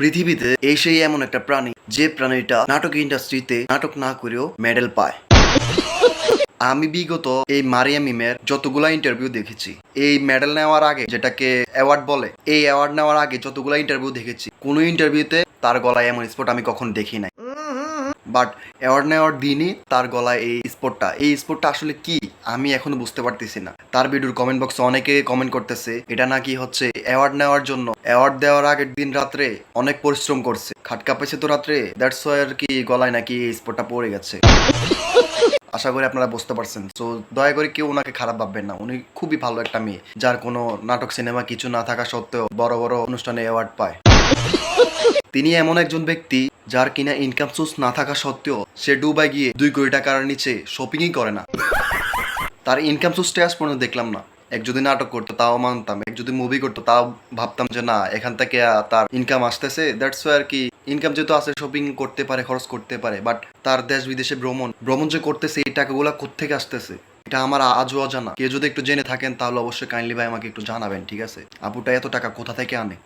পৃথিবীতে এই সেই এমন একটা প্রাণী যে প্রাণীটা নাটক ইন্ডাস্ট্রিতে নাটক না করেও মেডেল পায়। আমি বিগত এই মারিয়া মিমের যতগুলা ইন্টারভিউ দেখেছি, এই মেডেল নেওয়ার আগে যেটাকে অ্যাওয়ার্ড বলে, এই অ্যাওয়ার্ড নেওয়ার আগে যতগুলা ইন্টারভিউ দেখেছি, কোনো ইন্টারভিউতে তার গলায় এমন স্পট আমি কখন দেখি নাই। বাট অ্যাওয়ার্ড নেওয়ার দিনই তার গলায় এই স্পোর্টটা আসলে কি আমি এখনো বুঝতে পারতেছি না। তার ভিডিওর কমেন্ট বক্সে অনেকে কমেন্ট করতেছে এটা নাকি হচ্ছে অ্যাওয়ার্ড নেওয়ার জন্য, অ্যাওয়ার্ড দেওয়ার আগের দিন রাত্রে অনেক পরিশ্রম করছে, খাটকা পেয়েছে তো রাত্রে, দ্যাটস ওয়াই আর কি গলায় নাকি এই স্পোর্টটা পড়ে গেছে। আশা করি আপনারা বুঝতে পারছেন। তো দয়া করে কেউ ওনাকে খারাপ ভাববেন না, উনি খুবই ভালো একটা মেয়ে যার কোনো নাটক সিনেমা কিছু না থাকা সত্ত্বেও বড় বড় অনুষ্ঠানে অ্যাওয়ার্ড পায়। তিনি এমন একজন ব্যক্তি যার কিনা ইনকাম সোর্স না থাকা সত্ত্বেও সে দুবাই গিয়ে 2 কোটি টাকার নিচে শপিংই করে না। তার ইনকাম সোর্সটা আজ পর্যন্ত দেখলাম না। এক যদি নাটক করতো তাও মানতাম, এক যদি মুভি করতো তাও ভাবতাম যে না এখান থেকে তার ইনকাম আসতেছে, দ্যাটস ওয়াই আর কি ইনকাম যেহেতু আছে শপিং করতে পারে, খরচ করতে পারে। বাট তার দেশ বিদেশে ভ্রমণ যে করতেছে এই টাকাগুলো কোত্থেকে আসতেছে এটা আমার আজও অজানা। কেউ যদি একটু জেনে থাকেন তাহলে অবশ্যই কাইন্ডলি ভাই আমাকে একটু জানাবেন, ঠিক আছে? আপুটা এত টাকা কোথা থেকে আনে?